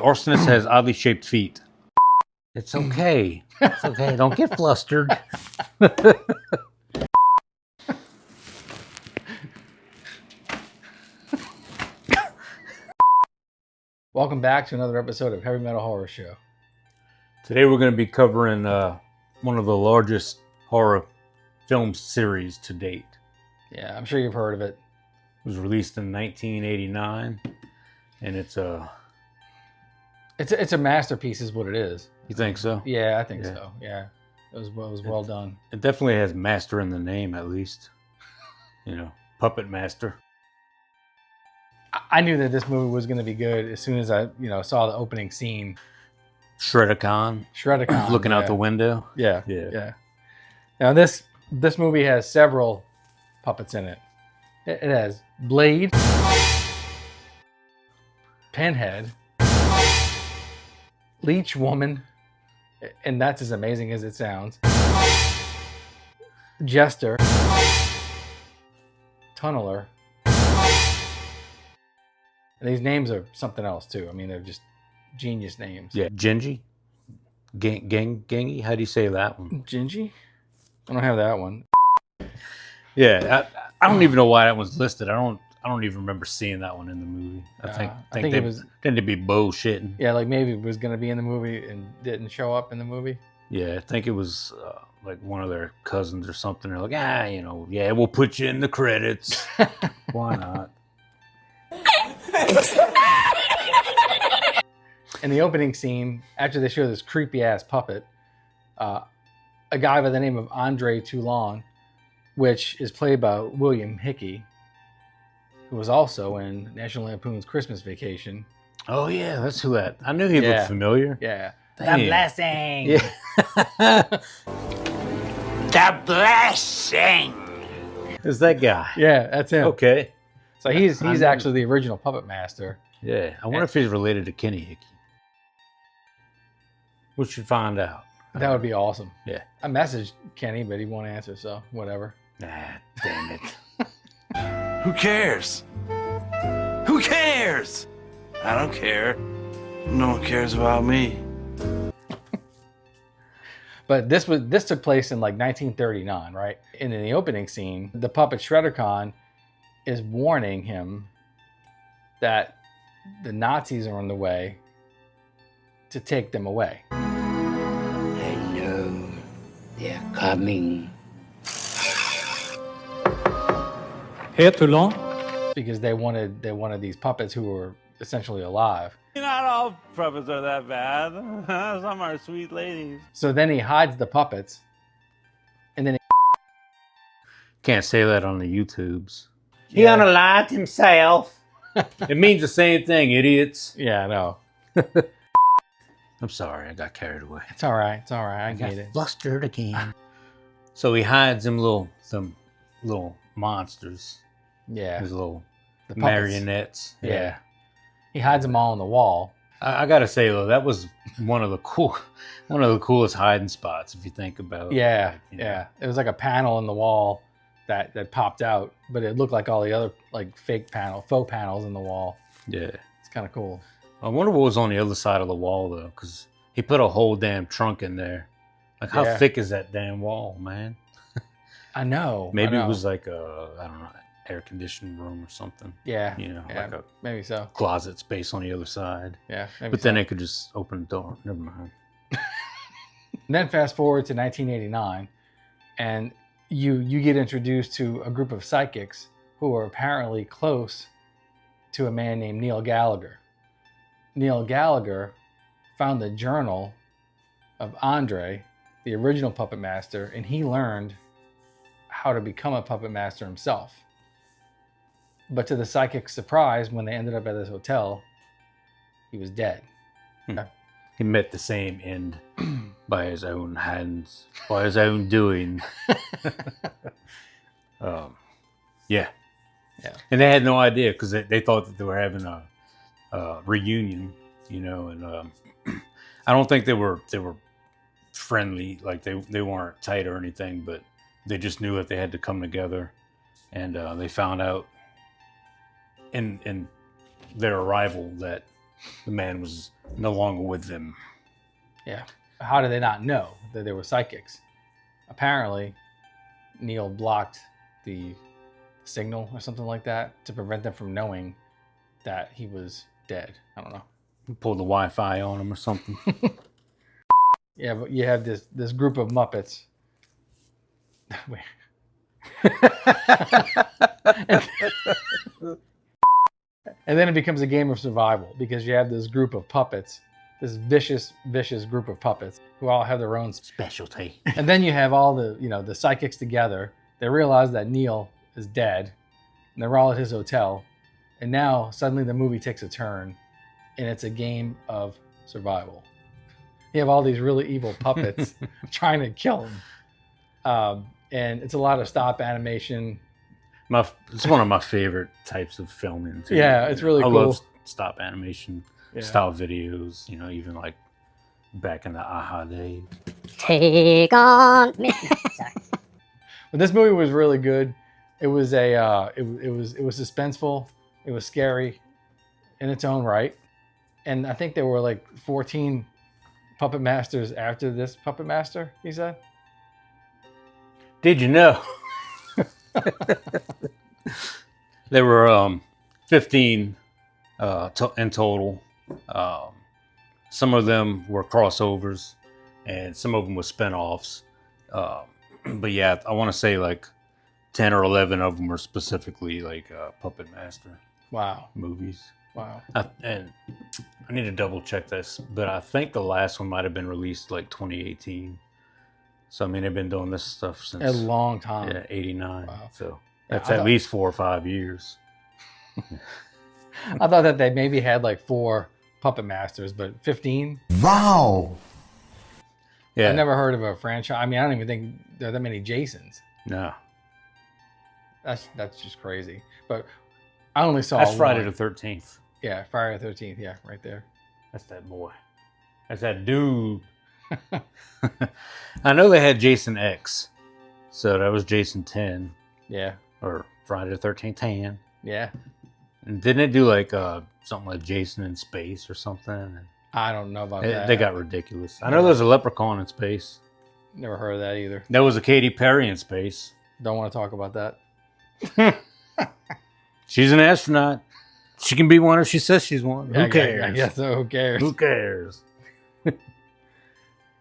arsonist has oddly shaped feet. It's okay. It's okay. Don't get flustered. Welcome back to another episode of Heavy Metal Horror Show. Today we're going to be covering one of the largest horror film series to date. Yeah, I'm sure you've heard of it. It was released in 1989, and it's a masterpiece, is what it is. You think so? Yeah, I think so. Yeah, it was well done. It definitely has master in the name, at least. Puppet master. I knew that this movie was going to be good as soon as I, saw the opening scene. Shredacon looking out the window. Yeah. Now this movie has several puppets in it. It has Blade, Pinhead, Leech Woman, and that's as amazing as it sounds, Jester, Tunneler. And these names are something else too. I mean, they're just genius names. Yeah, Genji, Gengi. How do you say that one? Genji? I don't have that one. Yeah, I don't even know why that was listed. I don't even remember seeing that one in the movie. I think it was tended to be bullshitting. Yeah, like maybe it was going to be in the movie and didn't show up in the movie. Yeah, I think it was like one of their cousins or something. They're like, yeah, we'll put you in the credits. Why not? In the opening scene, after they show this creepy ass puppet, a guy by the name of Andre Toulon, which is played by William Hickey, who was also in National Lampoon's Christmas Vacation. Oh yeah, that's who that. I knew he looked familiar. Yeah. Damn. The blessing. Yeah. The blessing. Is that guy? Yeah, that's him. Okay. So he's actually the original puppet master. Yeah. I wonder if he's related to Kenny Hickey. We should find out. That would be awesome. Yeah. I messaged Kenny, but he won't answer, so whatever. Damn it. Who cares? Who cares? I don't care. No one cares about me. But this took place in like 1939, right? And in the opening scene, the puppet Shredacon is warning him that the Nazis are on the way to take them away. I know they're coming. Here, Toulon. Because they wanted these puppets who were essentially alive. Not all puppets are that bad. Some are sweet ladies. So then he hides the puppets, and then Can't say that on the YouTubes. He unalived himself. It means the same thing, idiots. Yeah, I know. I'm sorry, I got carried away. It's all right. I get it. Flustered again. So he hides them little monsters. Yeah. His little The puppets. marionettes. Yeah. He hides them all on the wall. I gotta say though, that was one of the coolest hiding spots if you think about it. Yeah. Like, Yeah. It was like a panel in the wall that popped out, but it looked like all the other like faux panels in the wall. Yeah. It's kind of cool. I wonder what was on the other side of the wall though, because he put a whole damn trunk in there. Like how thick is that damn wall, man? I know. Maybe it was like a, I don't know, air conditioned room or something. Yeah. Like a maybe so. closet space on the other side. Yeah. Maybe But then they could just open the door. Never mind. And then fast forward to 1989, and you get introduced to a group of psychics who are apparently close to a man named Neil Gallagher. Neil Gallagher found the journal of Andre, the original puppet master, and he learned how to become a puppet master himself. But to the psychic's surprise, when they ended up at this hotel, he was dead. He met the same end by his own hands, by his own doing. Yeah. And they had no idea because they thought that they were having a reunion, and I don't think they were friendly, like they weren't tight or anything, but they just knew that they had to come together, and they found out in their arrival that the man was no longer with them. Yeah. How did they not know that they were psychics? Apparently, Neil blocked the signal or something like that to prevent them from knowing that he was dead. I don't know. Pulled the Wi-Fi on him or something. Yeah, but you have this group of Muppets. Wait. And then it becomes a game of survival because you have this group of puppets, this vicious group of puppets who all have their own Specialty. And then you have all the psychics together. They realize that Neil is dead, and they're all at his hotel. And now suddenly the movie takes a turn, and it's a game of survival. You have all these really evil puppets trying to kill him, and it's a lot of stop animation. It's one of my favorite types of filming too. Yeah, it's really cool. I love stop animation style videos. You know, even like back in the AHA days. Take on me. Sorry. But this movie was really good. It was it was suspenseful. It was scary in its own right. And I think there were like 14 puppet masters after this puppet master, he said. Did you know? There were 15 in total. Some of them were crossovers, and some of them were spinoffs. But yeah, I want to say like 10 or 11 of them were specifically like Puppet Master movies. Wow. And I need to double check this, but I think the last one might have been released like 2018. So I mean, they've been doing this stuff since A long time. Yeah, 89. Wow. So that's at least 4 or 5 years. I thought that they maybe had like 4 puppet masters, but 15? Wow. Yeah. I've never heard of a franchise. I mean, I don't even think there are that many Jasons. No. That's just crazy. But I only saw That's Friday one. the 13th. Yeah, Friday the 13th. Yeah, right there. That's that boy. That's that dude. I know they had Jason X. So that was Jason 10. Yeah. Or Friday the 13th 10. Yeah. And didn't it do like something like Jason in space or something? I don't know about that. They got ridiculous. I know there's a leprechaun in space. Never heard of that either. There was a Katy Perry in space. Don't want to talk about that. She's an astronaut. She can be one if she says she's one. Who cares? I guess so. Who cares? Who cares?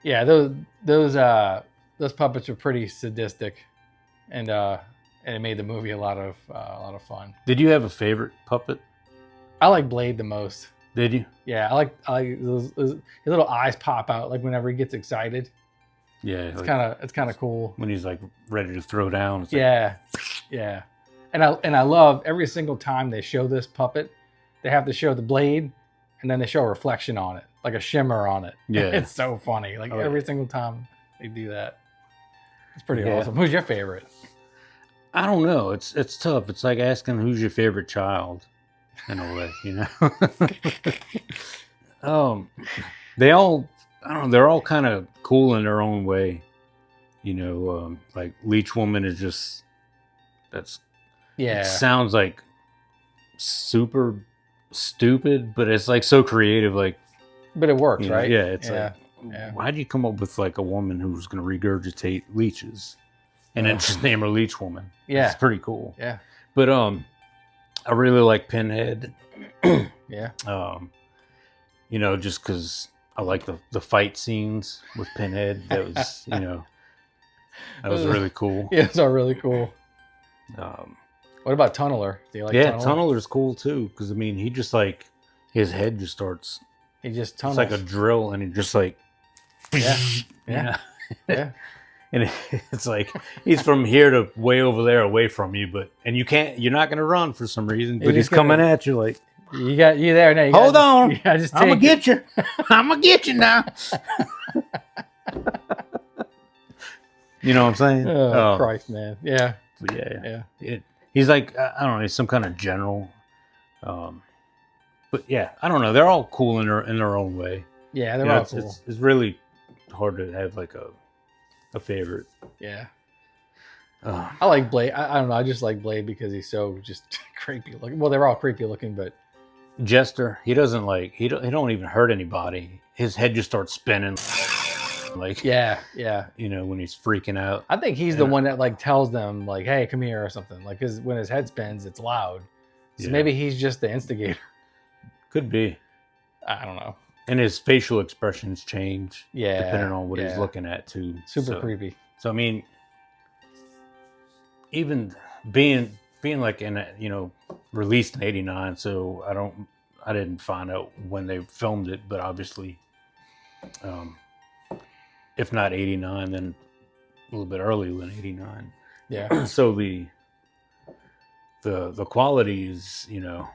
Yeah, those puppets were pretty sadistic, and it made the movie a lot of fun. Did you have a favorite puppet? I like Blade the most. Did you? Yeah, I like those his little eyes pop out like whenever he gets excited. Yeah, It's kind of cool. when he's like ready to throw down. It's Yeah, yeah. And I love every single time they show this puppet, they have to show the blade, and then they show a reflection on it, like a shimmer on it. Yeah. It's so funny. Like every single time they do that. It's pretty awesome. Who's your favorite? I don't know. It's tough. It's like asking who's your favorite child, in a way, you know. They all, I don't know. They're all kind of cool in their own way, you know. Like Leech Woman is just It sounds like super stupid, but it's like so creative. Like, but it works, right? Yeah, it's like, why'd you come up with like a woman who's going to regurgitate leeches, and then just name her Leech Woman? Yeah, it's pretty cool. Yeah, but I really like Pinhead. Yeah. You know, just because I like the fight scenes with Pinhead. That was, you know, that was really cool. Yeah, it's all really cool. What about Tunneler? Do you like yeah, Tunneler? Tunneler's cool too, because I mean, he just like his head just starts. He just tunnels. It's like a drill, and he just like. Yeah. And it's like he's from here to way over there, away from you, you're not gonna run for some reason, but he's coming at you like. You there now. Hold on, I'm gonna get you. I'm gonna get you now. You know what I'm saying? Oh, Christ, man. Yeah. Yeah. He's like, I don't know, he's some kind of general. But yeah, I don't know. They're all cool in their own way. Yeah, they're all cool. It's really hard to have like a favorite. Yeah. I like Blade. I don't know. I just like Blade because he's so just creepy looking. Well, they're all creepy looking, but Jester, he doesn't like he don't even hurt anybody. His head just starts spinning, like Yeah. you know, when he's freaking out. I think he's the one that like tells them like, "Hey, come here" or something. Like, because when his head spins, it's loud. So maybe he's just the instigator. Could be. I don't know. And his facial expressions change, depending on what he's yeah. looking at too. Super creepy. So I mean, even being like in a, you know, released in '89, so I didn't find out when they filmed it, but obviously, if not '89, then a little bit earlier than '89. Yeah. So the quality is, you know,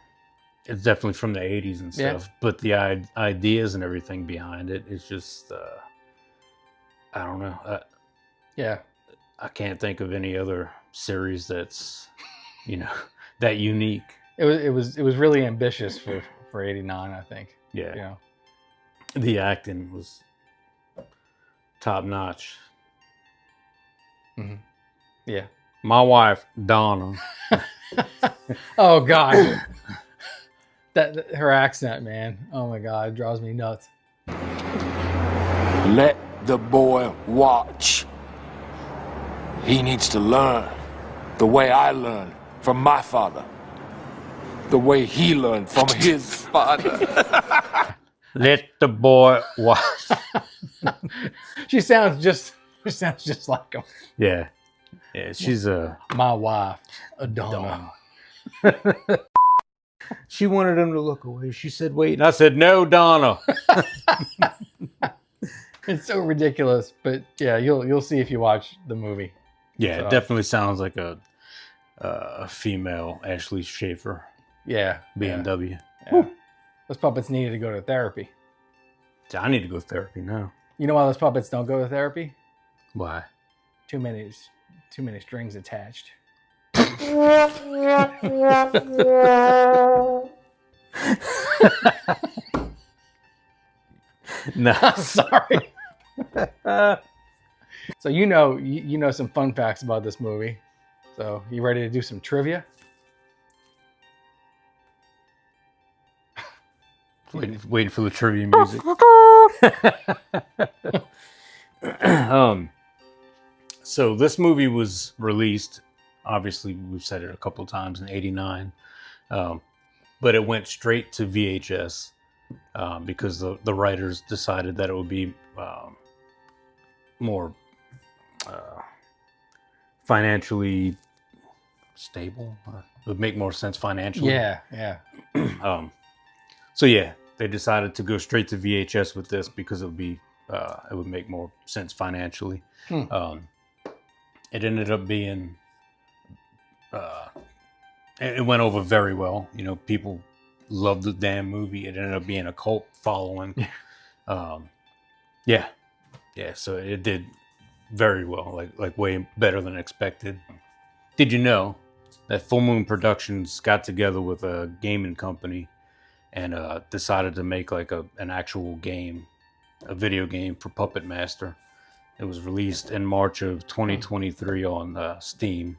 it's definitely from the '80s and stuff, but the ideas and everything behind it is just, I don't know. Yeah. I can't think of any other series that's, you know, that unique. It was really ambitious for '89, I think. Yeah. You know. The acting was top notch. Mm-hmm. Yeah. My wife, Donna. Oh God. that her accent, man. Oh my God, it drives me nuts. Let the boy watch. He needs to learn the way I learned from my father. The way he learned from his father. Let the boy watch. She sounds just like him. Yeah. She's my wife, Adonna. She wanted him to look away. She said, "Wait," and I said, "No, Donna." It's so ridiculous, but yeah, you'll see if you watch the movie. Yeah, So, it definitely sounds like a female Ashley Schaefer. Yeah, BMW. Yeah. Those puppets needed to go to therapy. I need to go to therapy now. You know why those puppets don't go to therapy? Why? Too many strings attached. No, sorry. So you know some fun facts about this movie. So you ready to do some trivia? Waiting for the trivia music. So this movie was released, obviously we've said it a couple of times, in '89, but it went straight to VHS because the writers decided that it would be more financially stable. It would make more sense financially. Yeah. So yeah, they decided to go straight to VHS with this because it would make more sense financially. It ended up being, it went over very well. You know, people loved the damn movie. It ended up being a cult following. Yeah. So it did very well, like way better than expected. Did you know that Full Moon Productions got together with a gaming company and decided to make like an actual game, a video game for Puppet Master? It was released in March of 2023 on Steam.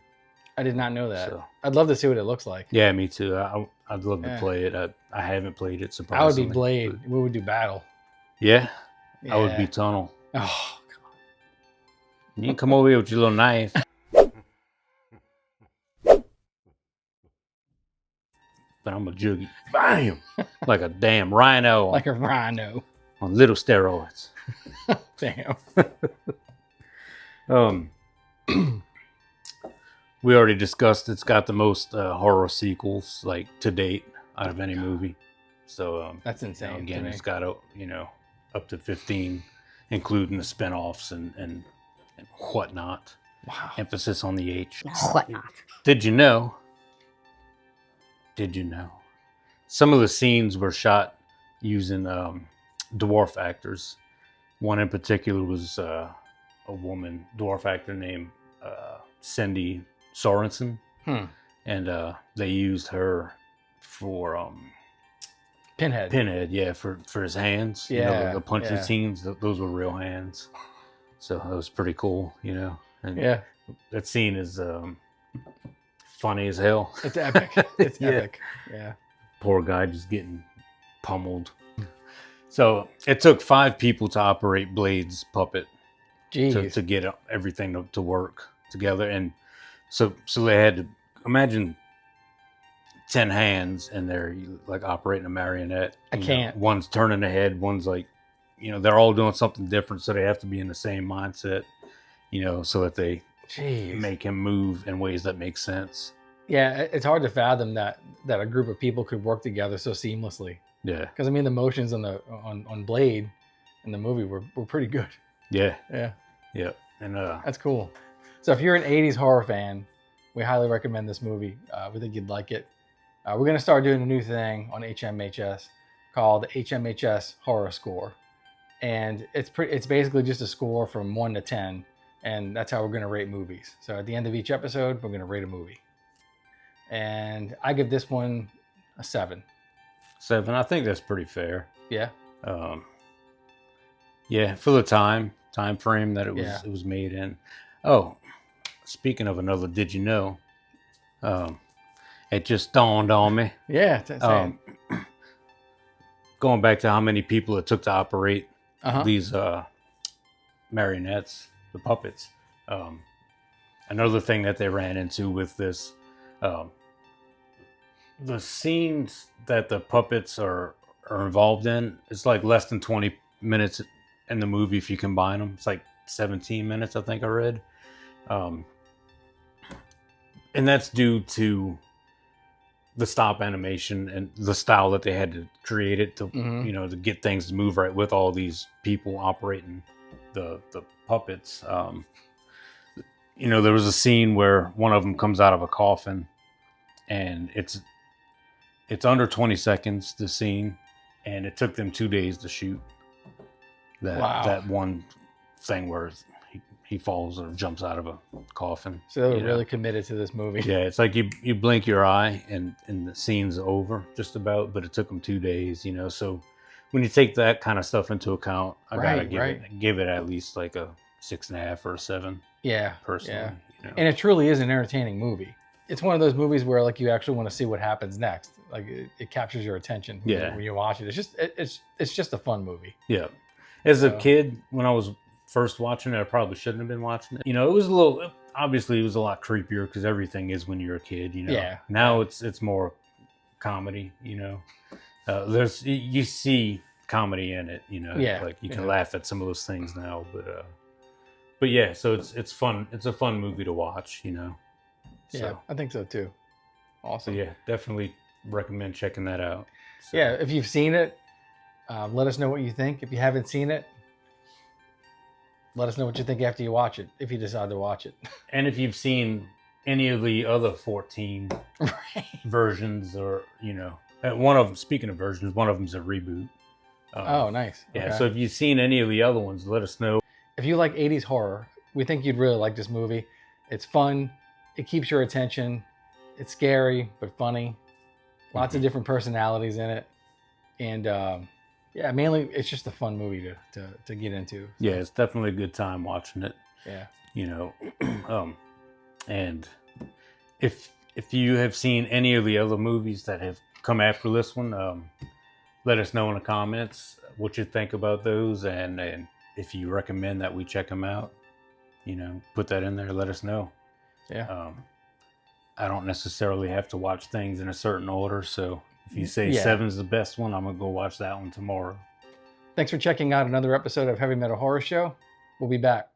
I did not know that. So, I'd love to see what it looks like. yeah, me too. I'd love to play it. I haven't played it, surprisingly. I would be Blade. We would do battle. Yeah? I would be Tunnel. Oh, God. You can come over here with your little knife. But I'm a juggy. Bam! Like a damn rhino. Like a rhino. On little steroids. Damn. We already discussed it's got the most horror sequels like to date out of any movie. So that's insane. Again, it's got up to 15, including the spinoffs and whatnot. Wow. Emphasis on the H. Whatnot. Did you know? Some of the scenes were shot using dwarf actors. One in particular was a woman dwarf actor named Cindy Sorensen, and they used her for Pinhead. Yeah, for his hands. Yeah, you know, the punching scenes. Those were real hands. So that was pretty cool. You know, and that scene is funny as hell. It's epic. It's epic. Yeah. poor guy just getting pummeled. So it took 5 people to operate Blade's puppet to get everything to work together. And so they had to imagine 10 hands and they're like operating a marionette. I can't. One's turning the head, one's like, they're all doing something different. So they have to be in the same mindset, so that they make him move in ways that make sense. Yeah, it's hard to fathom that a group of people could work together so seamlessly. Yeah, because I mean the motions on Blade in the movie were pretty good. Yeah, and that's cool. So if you're an '80s horror fan, we highly recommend this movie. We think you'd like it. We're gonna start doing a new thing on HMHS called HMHS Horror Score, and it's basically just a score from 1 to 10, and that's how we're gonna rate movies. So at the end of each episode, we're gonna rate a movie, and I give this one a 7. 7. I think that's pretty fair. Yeah. Yeah, for the time frame that it was made in. Oh, speaking of another, did you know? It just dawned on me. Yeah. Going back to how many people it took to operate these marionettes, the puppets. Another thing that they ran into with this. The scenes that the puppets are involved in, it's like less than 20 minutes in the movie if you combine them. It's like 17 minutes, I think I read. And that's due to the stop animation and the style that they had to create it to, to get things to move right with all these people operating the puppets. There was a scene where one of them comes out of a coffin and it's under 20 seconds, the scene, and it took them 2 days to shoot that one thing where he falls or jumps out of a coffin. So they were really committed to this movie. Yeah, it's like you blink your eye and the scene's over just about, but it took them 2 days, So when you take that kind of stuff into account, I gotta give it at least like a 6.5 or a 7. Yeah, personally. Yeah. And it truly is an entertaining movie. It's one of those movies where like you actually want to see what happens next. Like it captures your attention when you watch it. It's just a fun movie. Yeah. As a kid, when I was first watching it, I probably shouldn't have been watching it. It was a lot creepier because everything is when you're a kid, Yeah. Now it's more comedy, There's you see comedy in it, Yeah. Like you can laugh at some of those things now, but yeah, so it's fun. It's a fun movie to watch, So. Yeah, I think so too. Awesome. So yeah, definitely recommend checking that out. So. Yeah, if you've seen it, let us know what you think. If you haven't seen it, let us know what you think after you watch it, if you decide to watch it. And if you've seen any of the other 14 versions, or one of them. Speaking of versions, one of them's a reboot. Oh, nice. Yeah. Okay. So if you've seen any of the other ones, let us know. If you like 80s horror, we think you'd really like this movie. It's fun. It keeps your attention. It's scary, but funny. Lots of different personalities in it. And mainly it's just a fun movie to get into. So. Yeah, it's definitely a good time watching it. Yeah. And if you have seen any of the other movies that have come after this one, let us know in the comments what you think about those, and if you recommend that we check them out, put that in there. Let us know. Yeah. I don't necessarily have to watch things in a certain order, so if you say 7's the best one, I'm gonna go watch that one tomorrow. Thanks for checking out another episode of Heavy Metal Horror Show. We'll be back.